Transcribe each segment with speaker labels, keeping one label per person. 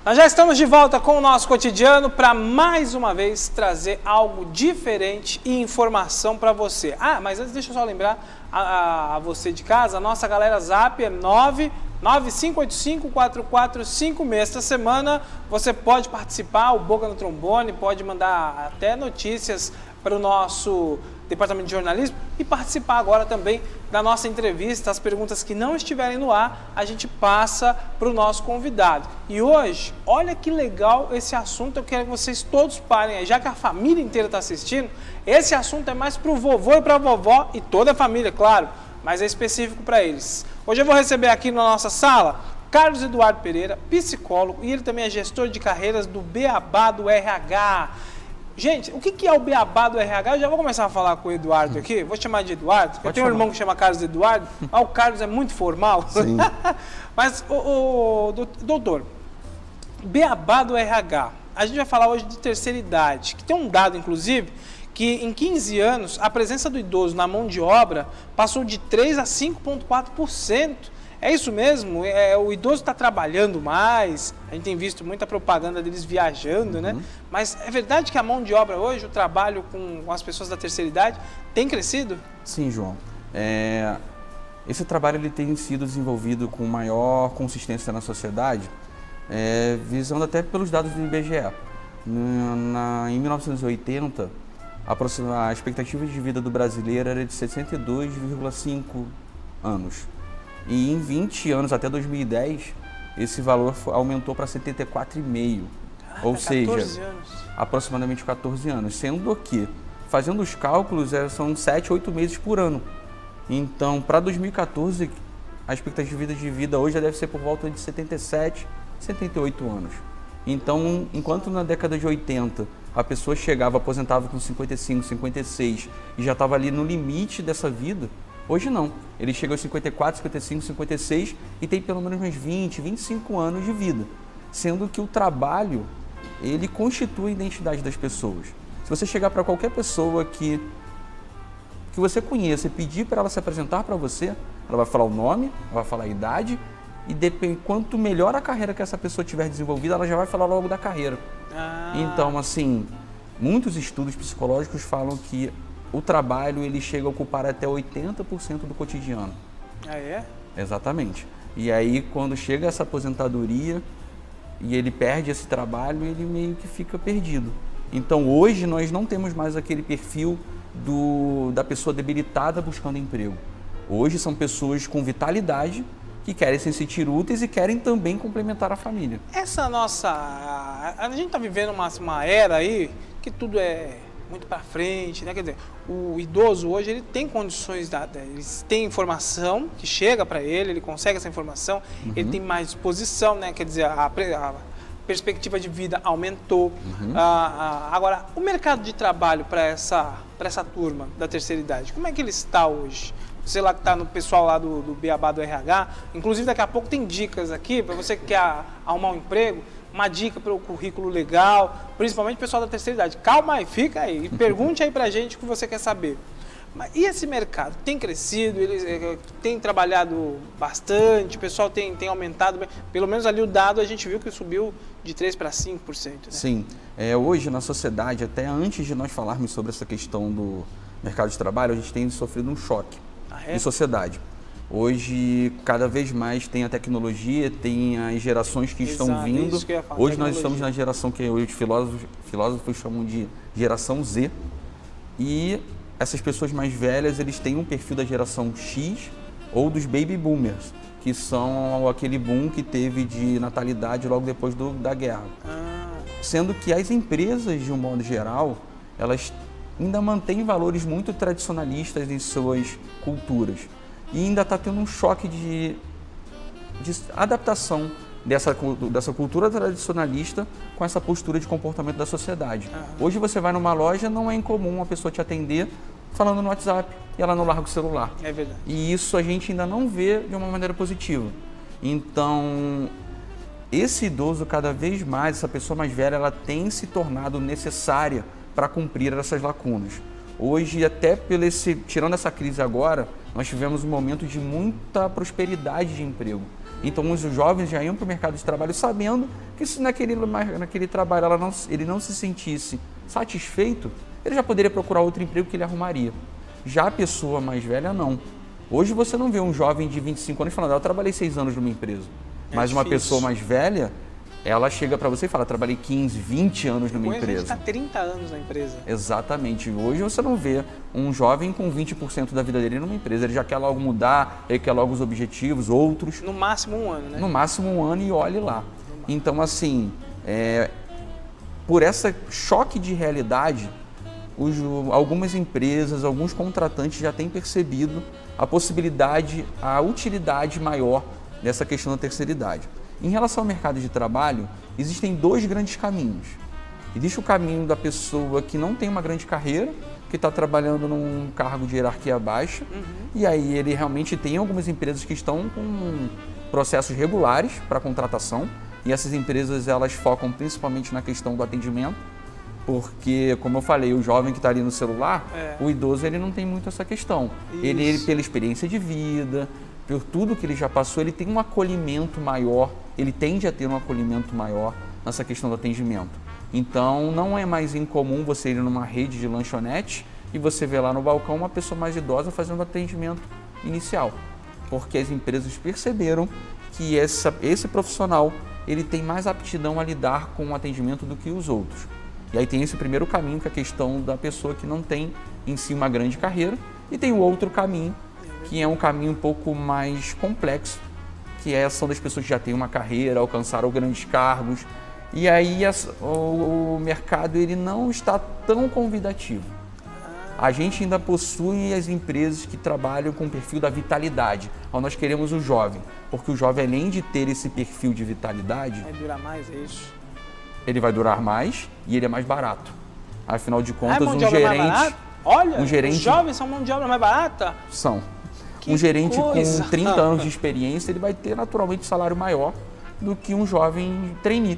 Speaker 1: Nós já estamos de volta com o nosso cotidiano para mais uma vez trazer algo diferente e informação para você. Ah, mas antes deixa eu só lembrar a você de casa, a nossa galera Zap é 995854456. Esta semana você pode participar, o Boca no Trombone, pode mandar até notícias para o nosso departamento de jornalismo e participar agora também da nossa entrevista. As perguntas que não estiverem no ar, a gente passa para o nosso convidado. E hoje, olha que legal esse assunto, eu quero que vocês todos parem aí, já que a família inteira está assistindo, esse assunto é mais para o vovô e para a vovó e toda a família, claro, mas é específico para eles. Hoje eu vou receber aqui na nossa sala Carlos Eduardo Pereira, psicólogo, e ele também é gestor de carreiras do Beabá do RH. Gente, o que é o Beabá do RH? Eu já vou começar a falar com o Eduardo aqui, vou chamar de Eduardo, eu tenho um irmão que chama Carlos Eduardo, mas o Carlos é muito formal.
Speaker 2: Sim.
Speaker 1: Mas, doutor, Beabá do RH, a gente vai falar hoje de terceira idade, que tem um dado, inclusive, que em 15 anos a presença do idoso na mão de obra passou de 3 a 5,4%. É isso mesmo? O idoso está trabalhando mais, a gente tem visto muita propaganda deles viajando, né? Mas é verdade que a mão de obra hoje, o trabalho com as pessoas da terceira idade, tem crescido?
Speaker 2: Sim, João. Esse trabalho ele tem sido desenvolvido com maior consistência na sociedade, visando até pelos dados do IBGE. Em 1980, a expectativa de vida do brasileiro era de 62,5 anos. E em 20 anos, até 2010, esse valor aumentou para 74,5. Ou seja,
Speaker 1: 14 anos.
Speaker 2: Aproximadamente 14 anos. Sendo que, fazendo os cálculos, são 7, 8 meses por ano. Então, para 2014, a expectativa de vida hoje já deve ser por volta de 77, 78 anos. Então, enquanto na década de 80 a pessoa chegava, aposentava com 55, 56 e já estava ali no limite dessa vida, hoje não. Ele chega aos 54, 55, 56 e tem pelo menos uns 20, 25 anos de vida. Sendo que o trabalho, ele constitui a identidade das pessoas. Se você chegar para qualquer pessoa que você conheça e pedir para ela se apresentar para você, ela vai falar o nome, ela vai falar a idade e quanto melhor a carreira que essa pessoa tiver desenvolvida, ela já vai falar logo da carreira. Então, assim, muitos estudos psicológicos falam que o trabalho ele chega a ocupar até 80% do cotidiano.
Speaker 1: Ah, é?
Speaker 2: Exatamente. E aí, quando chega essa aposentadoria e ele perde esse trabalho, ele meio que fica perdido. Então, hoje, nós não temos mais aquele perfil da pessoa debilitada buscando emprego. Hoje, são pessoas com vitalidade que querem se sentir úteis e querem também complementar a família.
Speaker 1: Essa nossa... A gente está vivendo uma era aí que tudo é muito para frente, né? Quer dizer, o idoso hoje ele tem condições, ele tem informação que chega para ele consegue essa informação, ele tem mais disposição, né? Quer dizer, a perspectiva de vida aumentou. Agora, o mercado de trabalho para essa turma da terceira idade, como é que ele está hoje? Você lá que está no pessoal lá do Beabá do RH, inclusive daqui a pouco tem dicas aqui para você que quer arrumar um emprego, uma dica para o currículo legal, principalmente o pessoal da terceira idade. Calma aí, fica aí, pergunte aí para a gente o que você quer saber. Mas e esse mercado? Tem crescido, ele tem trabalhado bastante, o pessoal tem aumentado, pelo menos ali o dado a gente viu que subiu de 3% para 5%. Né?
Speaker 2: Sim, hoje na sociedade, até antes de nós falarmos sobre essa questão do mercado de trabalho, a gente tem sofrido um choque em sociedade. Hoje, cada vez mais tem a tecnologia, tem as gerações que estão vindo.
Speaker 1: Isso que eu ia falar,
Speaker 2: hoje nós estamos na geração que hoje os filósofos chamam de geração Z. E essas pessoas mais velhas, eles têm um perfil da geração X ou dos baby boomers, que são aquele boom que teve de natalidade logo depois da guerra. Sendo que as empresas, de um modo geral, elas ainda mantêm valores muito tradicionalistas em suas culturas. E ainda está tendo um choque de adaptação dessa cultura tradicionalista com essa postura de comportamento da sociedade. Hoje você vai numa loja, não é incomum uma pessoa te atender falando no WhatsApp e ela não larga o celular.
Speaker 1: É verdade.
Speaker 2: E isso a gente ainda não vê de uma maneira positiva. Então, esse idoso cada vez mais, essa pessoa mais velha, ela tem se tornado necessária para cumprir essas lacunas. Hoje, até tirando essa crise agora, nós tivemos um momento de muita prosperidade de emprego. Então os jovens já iam para o mercado de trabalho sabendo que se naquele trabalho ele não se sentisse satisfeito, ele já poderia procurar outro emprego que ele arrumaria. Já a pessoa mais velha, não. Hoje você não vê um jovem de 25 anos falando, eu trabalhei 6 anos numa empresa. Mas uma pessoa mais velha, ela chega para você e fala, trabalhei 15, 20 anos numa empresa.
Speaker 1: Hoje a gente está 30 anos na empresa.
Speaker 2: Exatamente. Hoje você não vê um jovem com 20% da vida dele numa empresa. Ele já quer logo mudar, ele quer logo os objetivos, outros.
Speaker 1: No máximo 1 ano, né?
Speaker 2: No máximo 1 ano e olhe lá. Então, assim, por esse choque de realidade, algumas empresas, alguns contratantes já têm percebido a possibilidade, a utilidade maior dessa questão da terceira idade. Em relação ao mercado de trabalho, existem 2 grandes caminhos. Existe o caminho da pessoa que não tem uma grande carreira, que está trabalhando num cargo de hierarquia baixa, e aí ele realmente tem algumas empresas que estão com processos regulares para contratação, e essas empresas elas focam principalmente na questão do atendimento, porque, como eu falei, o jovem que está ali no celular, o idoso ele não tem muito essa questão. Ele, pela experiência de vida, por tudo que ele já passou, ele tem um acolhimento maior, ele tende a ter um acolhimento maior nessa questão do atendimento. Então, não é mais incomum você ir numa rede de lanchonete e você ver lá no balcão uma pessoa mais idosa fazendo atendimento inicial, porque as empresas perceberam que esse profissional ele tem mais aptidão a lidar com o atendimento do que os outros. E aí tem esse primeiro caminho, que é a questão da pessoa que não tem em si uma grande carreira, e tem o outro caminho, que é um caminho um pouco mais complexo, que são das pessoas que já têm uma carreira, alcançaram grandes cargos, e aí o mercado ele não está tão convidativo. A gente ainda possui as empresas que trabalham com o perfil da vitalidade, onde nós queremos o jovem, porque o jovem, além de ter esse perfil de vitalidade...
Speaker 1: Vai durar mais, é isso?
Speaker 2: Ele vai durar mais e ele é mais barato. Afinal de contas,
Speaker 1: mão de obra mais barata? Olha, os jovens são mão de obra mais barata?
Speaker 2: São.
Speaker 1: Que
Speaker 2: um gerente
Speaker 1: coisa.
Speaker 2: com 30 anos de experiência, ele vai ter naturalmente um salário maior do que um jovem trainee,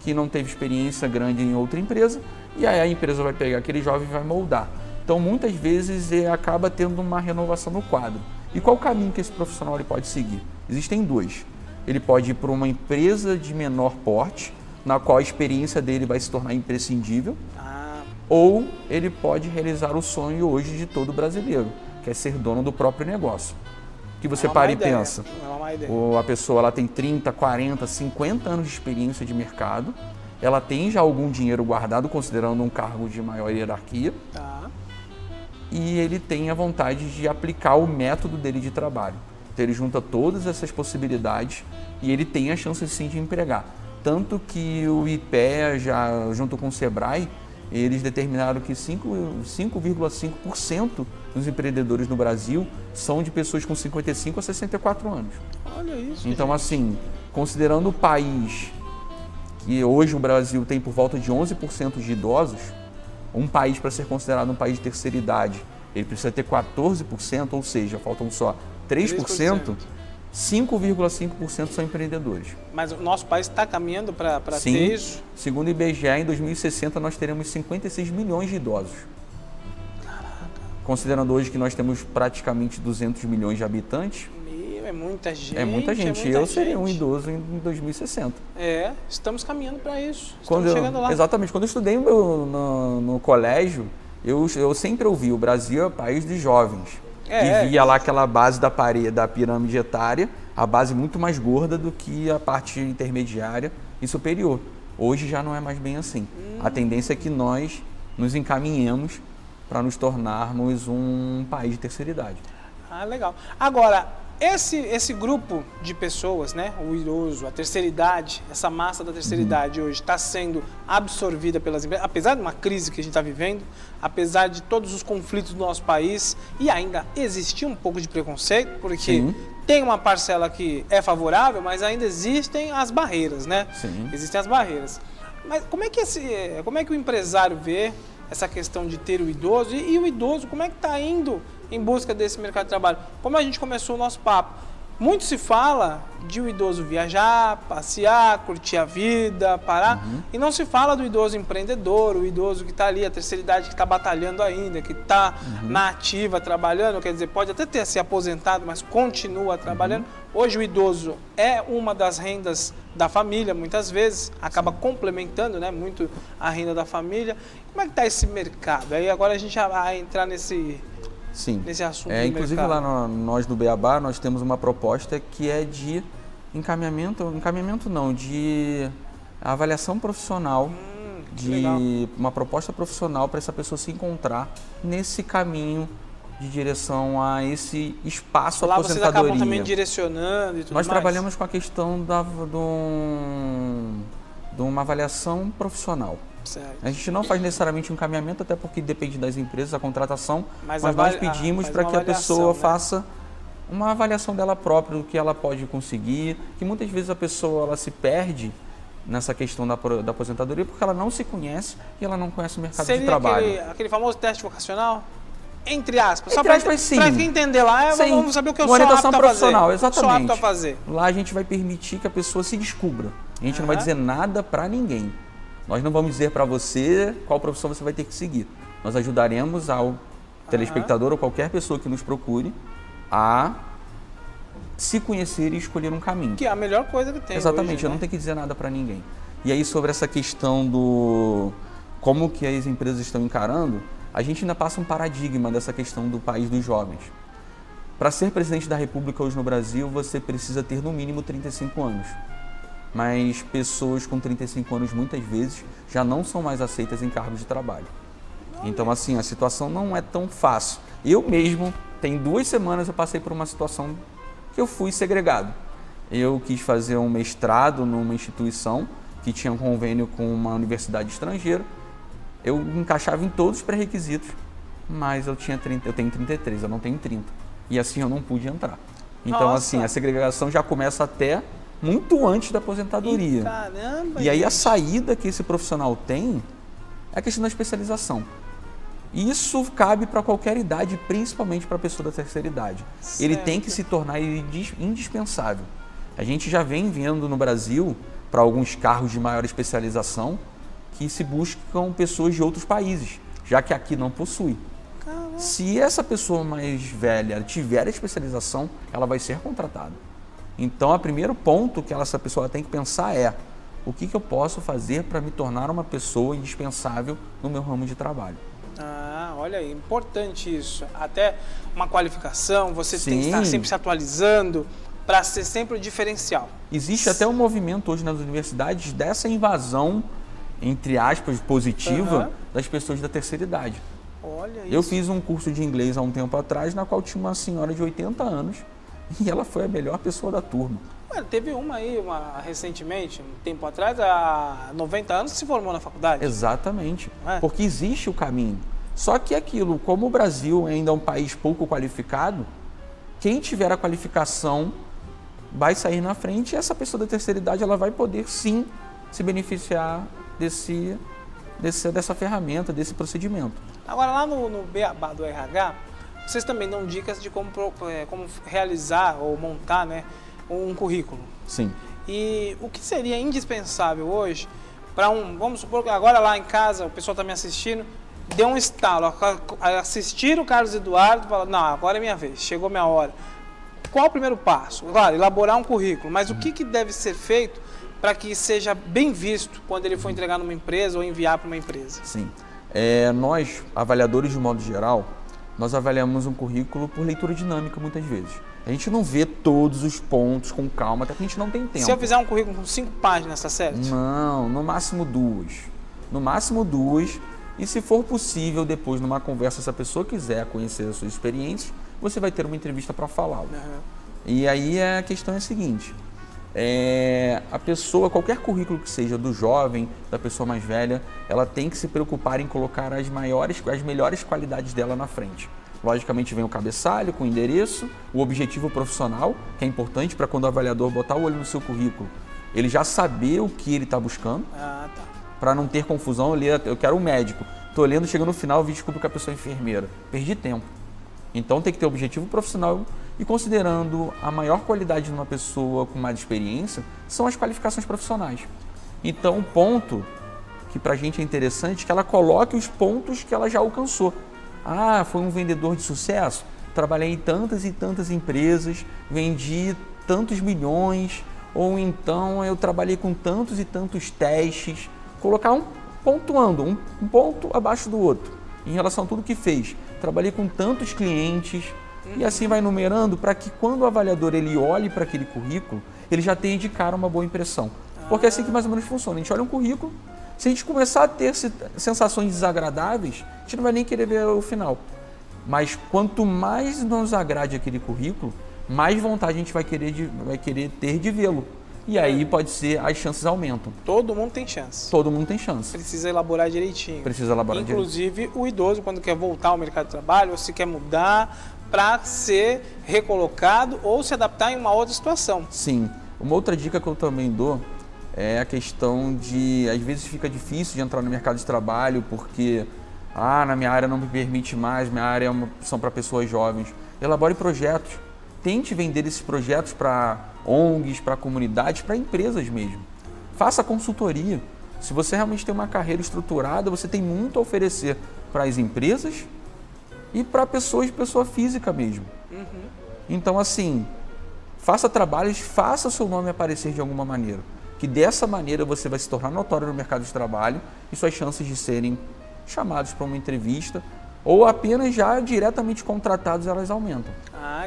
Speaker 2: que não teve experiência grande em outra empresa, e aí a empresa vai pegar aquele jovem e vai moldar. Então, muitas vezes, acaba tendo uma renovação no quadro. E qual o caminho que esse profissional ele pode seguir? Existem 2. Ele pode ir para uma empresa de menor porte, na qual a experiência dele vai se tornar imprescindível, ou ele pode realizar o sonho hoje de todo brasileiro, que é ser dono do próprio negócio. Que você para e pensa, a pessoa ela tem 30, 40, 50 anos de experiência de mercado, ela tem já algum dinheiro guardado, considerando um cargo de maior hierarquia, e ele tem a vontade de aplicar o método dele de trabalho. Então ele junta todas essas possibilidades e ele tem a chance sim de empregar. Tanto que o IPEA, já junto com o Sebrae, eles determinaram que 5,5% dos empreendedores no Brasil são de pessoas com 55 a 64 anos.
Speaker 1: Olha isso.
Speaker 2: Então, assim, considerando o país, que hoje o Brasil tem por volta de 11% de idosos, um país, para ser considerado um país de terceira idade, ele precisa ter 14%, ou seja, faltam só 3%. 5,5% são empreendedores.
Speaker 1: Mas o nosso país está caminhando para ter isso?
Speaker 2: Segundo o IBGE, em 2060 nós teremos 56 milhões de idosos.
Speaker 1: Caraca.
Speaker 2: Considerando hoje que nós temos praticamente 200 milhões de habitantes.
Speaker 1: É muita gente.
Speaker 2: É muita gente. Eu seria um idoso em 2060.
Speaker 1: Estamos caminhando para isso.
Speaker 2: Estamos chegando lá. Exatamente. Quando eu estudei no colégio, eu sempre ouvi: o Brasil é o país de jovens. E via lá aquela base da pirâmide etária, a base muito mais gorda do que a parte intermediária e superior. Hoje já não é mais bem assim. A tendência é que nós nos encaminhemos para nos tornarmos um país de terceira idade.
Speaker 1: Legal. Agora, esse grupo de pessoas, né, o idoso, a terceira idade, essa massa da terceira idade hoje está sendo absorvida pelas empresas, apesar de uma crise que a gente está vivendo, apesar de todos os conflitos do nosso país, e ainda existir um pouco de preconceito, porque tem uma parcela que é favorável, mas ainda existem as barreiras, né?
Speaker 2: Sim.
Speaker 1: Existem as barreiras. Mas como é que o empresário vê essa questão de ter o idoso e o idoso, como é que está indo em busca desse mercado de trabalho? Como a gente começou o nosso papo, Muito se fala de o idoso viajar, passear, curtir a vida, parar, e não se fala do idoso empreendedor, o idoso que está ali, a terceira idade que está batalhando ainda, que está na ativa trabalhando, quer dizer, pode até ter se aposentado, mas continua trabalhando. Hoje o idoso é uma das rendas da família, muitas vezes, acaba complementando, né, muito a renda da família. Como é que está esse mercado? Aí agora a gente já vai entrar nesse assunto do
Speaker 2: inclusive
Speaker 1: mercado.
Speaker 2: Lá nós do Beabá, nós temos uma proposta que é de encaminhamento não, de avaliação profissional,
Speaker 1: legal.
Speaker 2: uma proposta profissional para essa pessoa se encontrar nesse caminho de direção a esse espaço
Speaker 1: Lá
Speaker 2: aposentadoria.
Speaker 1: vocês acabam também direcionando e tudo mais?
Speaker 2: Nós trabalhamos com a questão de uma avaliação profissional.
Speaker 1: Certo.
Speaker 2: A gente não faz necessariamente um encaminhamento, até porque depende das empresas, a contratação, mas nós pedimos
Speaker 1: faz
Speaker 2: para
Speaker 1: uma
Speaker 2: que a pessoa
Speaker 1: avaliação, né?
Speaker 2: faça uma avaliação dela própria, do que ela pode conseguir, que muitas vezes a pessoa ela se perde nessa questão da aposentadoria porque ela não se conhece e ela não conhece o mercado de trabalho.
Speaker 1: Seria aquele famoso teste vocacional? Entre aspas,
Speaker 2: Entre aspas, sim.
Speaker 1: Para quem entender lá,
Speaker 2: Sim.
Speaker 1: vamos saber o que eu
Speaker 2: Uma
Speaker 1: sou
Speaker 2: orientação
Speaker 1: apto a
Speaker 2: profissional,
Speaker 1: fazer.
Speaker 2: exatamente.
Speaker 1: Sou apto a fazer.
Speaker 2: Lá a gente vai permitir que a pessoa se descubra. A gente não vai dizer nada para ninguém. Nós não vamos dizer para você qual profissão você vai ter que seguir. Nós ajudaremos ao telespectador ou qualquer pessoa que nos procure a se conhecer e escolher um caminho.
Speaker 1: Que é a melhor coisa que tem.
Speaker 2: Exatamente,
Speaker 1: hoje,
Speaker 2: eu não tenho que dizer nada para ninguém. E aí sobre essa questão do como que as empresas estão encarando, a gente ainda passa um paradigma dessa questão do país dos jovens. Para ser presidente da República hoje no Brasil, você precisa ter no mínimo 35 anos. Mas pessoas com 35 anos muitas vezes já não são mais aceitas em cargos de trabalho. Então assim, a situação não é tão fácil. Eu mesmo, tem 2 semanas eu passei por uma situação que eu fui segregado. Eu quis fazer um mestrado numa instituição que tinha um convênio com uma universidade estrangeira. Eu encaixava em todos os pré-requisitos, mas eu tenho 33, eu não tenho 30. E assim eu não pude entrar. Então assim, a segregação já começa até muito antes da aposentadoria.
Speaker 1: Caramba,
Speaker 2: e aí a saída que esse profissional tem é a questão da especialização. Isso cabe para qualquer idade, principalmente para a pessoa da terceira idade.
Speaker 1: Certo.
Speaker 2: Ele tem que se tornar indispensável. A gente já vem vendo no Brasil, para alguns cargos de maior especialização, que se buscam pessoas de outros países, já que aqui não possui.
Speaker 1: Caramba.
Speaker 2: Se essa pessoa mais velha tiver a especialização, ela vai ser contratada. Então, o primeiro ponto que essa pessoa tem que pensar é: o que eu posso fazer para me tornar uma pessoa indispensável no meu ramo de trabalho?
Speaker 1: Olha aí, importante isso. Até uma qualificação, você tem que estar sempre se atualizando para ser sempre o diferencial.
Speaker 2: Existe até um movimento hoje nas universidades dessa invasão, entre aspas, positiva das pessoas da terceira idade.
Speaker 1: Olha isso.
Speaker 2: Eu fiz um curso de inglês há um tempo atrás, na qual tinha uma senhora de 80 anos e ela foi a melhor pessoa da turma.
Speaker 1: Teve uma aí, recentemente, um tempo atrás, há 90 anos, que se formou na faculdade.
Speaker 2: Exatamente, porque existe o caminho. Só que aquilo, como o Brasil ainda é um país pouco qualificado, quem tiver a qualificação vai sair na frente e essa pessoa da terceira idade ela vai poder sim se beneficiar dessa ferramenta, desse procedimento.
Speaker 1: Agora lá no Beabá do RH, vocês também dão dicas de como realizar ou montar, né, um currículo.
Speaker 2: Sim.
Speaker 1: E o que seria indispensável hoje para vamos supor que agora lá em casa o pessoal está me assistindo, deu um estalo, assistir o Carlos Eduardo e falar, não, agora é minha vez, chegou minha hora. Qual o primeiro passo? Claro, elaborar um currículo, mas o que deve ser feito para que seja bem visto quando ele for entregar numa empresa ou enviar para uma empresa?
Speaker 2: Sim. Nós, avaliadores de modo geral, nós avaliamos um currículo por leitura dinâmica muitas vezes. A gente não vê todos os pontos com calma, até porque a gente não tem tempo.
Speaker 1: Se eu fizer um currículo com 5 páginas, tá certo?
Speaker 2: Não, no máximo 2. No máximo 2. E se for possível, depois numa conversa, se a pessoa quiser conhecer as suas experiências, você vai ter uma entrevista para falar. E aí a questão é a seguinte, a pessoa, qualquer currículo que seja do jovem, da pessoa mais velha, ela tem que se preocupar em colocar as melhores qualidades dela na frente. Logicamente vem o cabeçalho com o endereço, o objetivo profissional, que é importante para quando o avaliador botar o olho no seu currículo, ele já saber o que ele está buscando. Para não ter confusão, eu quero um médico. Estou lendo, chega no final, vi desculpa que a pessoa é enfermeira. Perdi tempo. Então tem que ter objetivo profissional E considerando a maior qualidade de uma pessoa com mais experiência, são as qualificações profissionais. Então, o ponto que para a gente é interessante é que ela coloque os pontos que ela já alcançou. Ah, foi um vendedor de sucesso? Trabalhei em tantas e tantas empresas, vendi tantos milhões, ou então eu trabalhei com tantos e tantos testes. Colocar pontuando, um ponto abaixo do outro, em relação a tudo que fez. Trabalhei com tantos clientes, e assim vai numerando para que quando o avaliador ele olhe para aquele currículo, ele já tenha de cara uma boa impressão. Porque é assim que mais ou menos funciona. A gente olha um currículo, se a gente começar a ter sensações desagradáveis, a gente não vai nem querer ver o final. Mas quanto mais nos agrade aquele currículo, mais vontade a gente vai querer ter de vê-lo. E aí pode ser, as chances aumentam.
Speaker 1: Todo mundo tem chance.
Speaker 2: Todo mundo tem chance.
Speaker 1: Precisa elaborar direitinho.
Speaker 2: Precisa elaborar
Speaker 1: Inclusive, o idoso, quando quer voltar ao mercado de trabalho, ou se quer mudar para ser recolocado ou se adaptar em uma outra situação.
Speaker 2: Sim. Uma outra dica que eu também dou é a questão de, às vezes fica difícil de entrar no mercado de trabalho porque, na minha área não me permite mais, minha área são para pessoas jovens. Elabore projetos. Tente vender esses projetos para ONGs, para comunidades, para empresas mesmo. Faça consultoria. Se você realmente tem uma carreira estruturada, você tem muito a oferecer para as empresas e para pessoa física mesmo. Então, assim, faça trabalhos, faça o seu nome aparecer de alguma maneira. Que dessa maneira você vai se tornar notório no mercado de trabalho e suas chances de serem chamados para uma entrevista ou apenas já diretamente contratados, elas aumentam.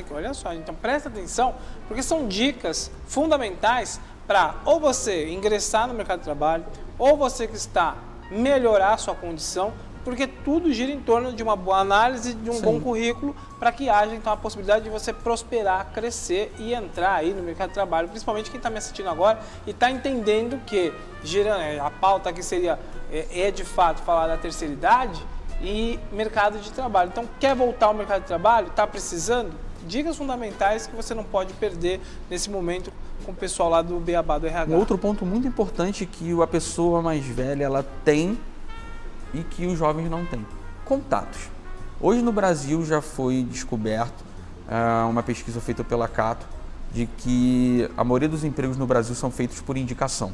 Speaker 1: Olha só, então presta atenção, porque são dicas fundamentais para ou você ingressar no mercado de trabalho, ou você que está melhorar a sua condição, porque tudo gira em torno de uma boa análise, de um bom currículo, para que haja então a possibilidade de você prosperar, crescer e entrar aí no mercado de trabalho, principalmente quem está me assistindo agora e está entendendo que a pauta aqui seria, de fato, falar da terceira idade e mercado de trabalho. Então, quer voltar ao mercado de trabalho? Está precisando? Dicas fundamentais que você não pode perder nesse momento com o pessoal lá do Beabá do RH.
Speaker 2: Um outro ponto muito importante que a pessoa mais velha ela tem e que os jovens não têm: contatos. Hoje no Brasil já foi descoberto uma pesquisa feita pela Cato de que a maioria dos empregos no Brasil são feitos por indicação.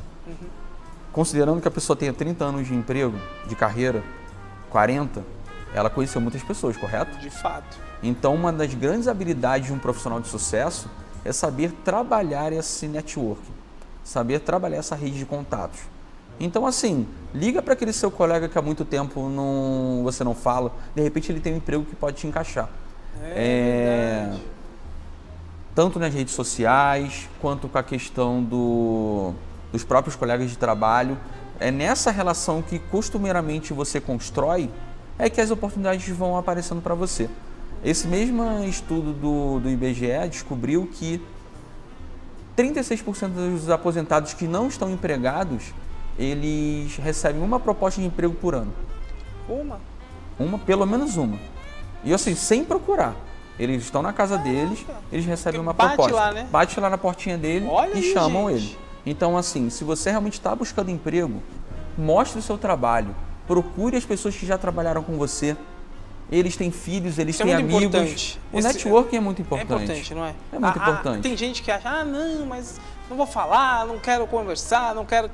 Speaker 2: Considerando que a pessoa tenha 30 anos de emprego, de carreira, 40, ela conheceu muitas pessoas, correto?
Speaker 1: De fato.
Speaker 2: Então, uma das grandes habilidades de um profissional de sucesso é saber trabalhar esse networking, saber trabalhar essa rede de contatos. Então, assim, liga para aquele seu colega que há muito tempo você não fala, de repente ele tem um emprego que pode te encaixar. Tanto nas redes sociais, quanto com a questão dos próprios colegas de trabalho. É nessa relação que costumeiramente você constrói, é que as oportunidades vão aparecendo para você. Esse mesmo estudo do IBGE descobriu que 36% dos aposentados que não estão empregados, eles recebem uma proposta de emprego por ano. Pelo menos uma. E assim, sem procurar. Eles estão na casa deles, eles recebem uma proposta.
Speaker 1: Lá, né?
Speaker 2: Bate lá na portinha dele e chamam ele. Então, assim, se você realmente está buscando emprego, mostre o seu trabalho. Procure as pessoas que já trabalharam com você. Eles têm filhos, eles têm amigos.
Speaker 1: Importante.
Speaker 2: O networking é muito importante.
Speaker 1: É importante, não é?
Speaker 2: É muito importante.
Speaker 1: Tem gente que acha, não, mas não vou falar, não quero conversar, não quero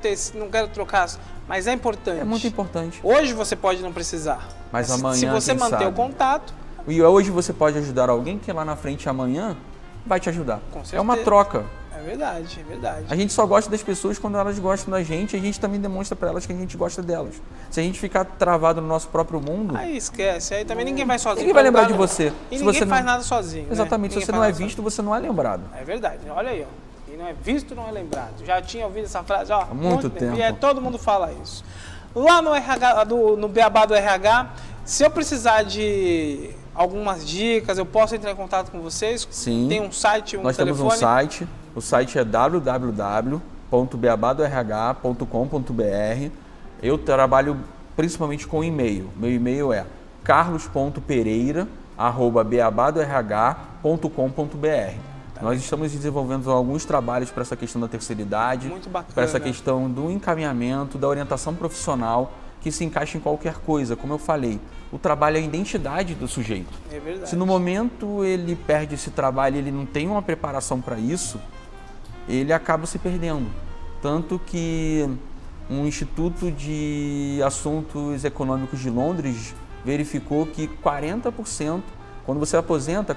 Speaker 1: trocar. Mas é importante.
Speaker 2: É muito importante.
Speaker 1: Hoje você pode não precisar.
Speaker 2: Mas amanhã,
Speaker 1: se você manter o contato.
Speaker 2: E hoje você pode ajudar alguém que lá na frente amanhã vai te ajudar.
Speaker 1: Com certeza.
Speaker 2: É uma troca.
Speaker 1: É verdade, é verdade.
Speaker 2: A gente só gosta das pessoas quando elas gostam da gente, a gente também demonstra para elas que a gente gosta delas. Se a gente ficar travado no nosso próprio mundo...
Speaker 1: Aí esquece, aí também ninguém vai sozinho.
Speaker 2: Ninguém vai lembrar de você.
Speaker 1: E ninguém faz nada sozinho.
Speaker 2: Exatamente, se você não é visto, você não é lembrado.
Speaker 1: É verdade, olha aí, ó. Quem não é visto, não é lembrado. Já tinha ouvido essa frase, ó.
Speaker 2: Há muito tempo.
Speaker 1: E todo mundo fala isso. Lá no RH, no Beabá do RH, se eu precisar de algumas dicas, eu posso entrar em contato com vocês?
Speaker 2: Sim.
Speaker 1: Tem um site, um
Speaker 2: telefone? Nós temos um site. O site é www.beabadorh.com.br. Eu trabalho principalmente com e-mail. Meu e-mail é carlos.pereira@beabadorh.com.br. Nós estamos desenvolvendo alguns trabalhos para essa questão da terceira idade,
Speaker 1: muito bacana,
Speaker 2: para essa questão do encaminhamento, da orientação profissional. que se encaixa em qualquer coisa. Como eu falei, o trabalho é a identidade do sujeito.
Speaker 1: É verdade.
Speaker 2: Se no momento ele perde esse trabalho, ele não tem uma preparação para isso, ele acaba se perdendo. Tanto que um Instituto de Assuntos Econômicos de Londres verificou que 40%, quando você aposenta,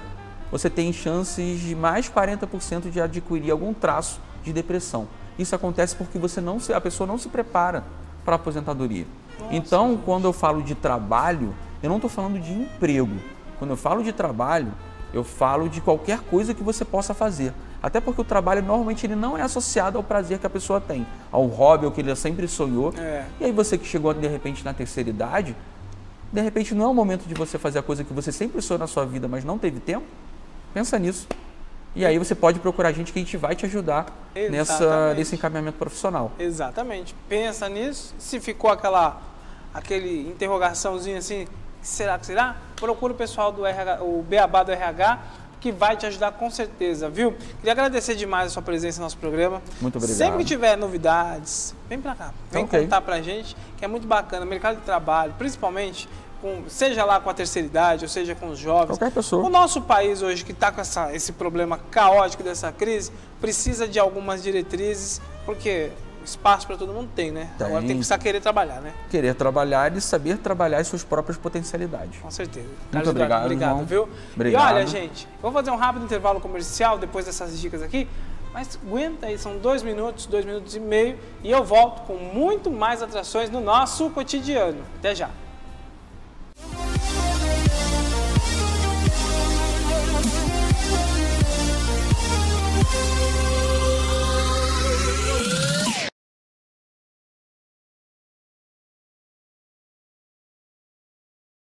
Speaker 2: você tem chances de mais 40% de adquirir algum traço de depressão. Isso acontece porque a pessoa não se prepara para a aposentadoria.
Speaker 1: Nossa,
Speaker 2: então,
Speaker 1: gente.
Speaker 2: quando eu falo de trabalho, eu não estou falando de emprego. Quando eu falo de trabalho, eu falo de qualquer coisa que você possa fazer. Até porque o trabalho, normalmente, ele não é associado ao prazer que a pessoa tem, ao hobby, ao que ele sempre sonhou. E aí você que chegou, de repente, na terceira idade, de repente não é o momento de você fazer a coisa que você sempre sonhou na sua vida, mas não teve tempo. Pensa nisso. E aí você pode procurar a gente que a gente vai te ajudar nesse encaminhamento profissional.
Speaker 1: Exatamente. Pensa nisso. Se ficou aquele interrogaçãozinho assim, será que será? Procura o pessoal do RH, o Beabá do RH, que vai te ajudar com certeza, viu? Queria agradecer demais a sua presença no nosso programa.
Speaker 2: Muito obrigado.
Speaker 1: Sempre que tiver novidades, vem pra cá. Vem contar pra gente, que é muito bacana. Mercado de trabalho, principalmente, seja lá com a terceira idade, ou seja com os jovens.
Speaker 2: Qualquer pessoa.
Speaker 1: O nosso país hoje, que está com esse problema caótico dessa crise, precisa de algumas diretrizes, porque espaço para todo mundo tem, né? Agora tem que precisar querer trabalhar, né?
Speaker 2: Querer trabalhar e saber trabalhar as suas próprias potencialidades.
Speaker 1: Com certeza.
Speaker 2: Muito obrigado,
Speaker 1: obrigado, viu?
Speaker 2: Obrigado.
Speaker 1: E olha, gente, eu vou fazer um rápido intervalo comercial depois dessas dicas aqui, mas aguenta aí, são 2 minutos e meio, e eu volto com muito mais atrações no nosso cotidiano. Até já!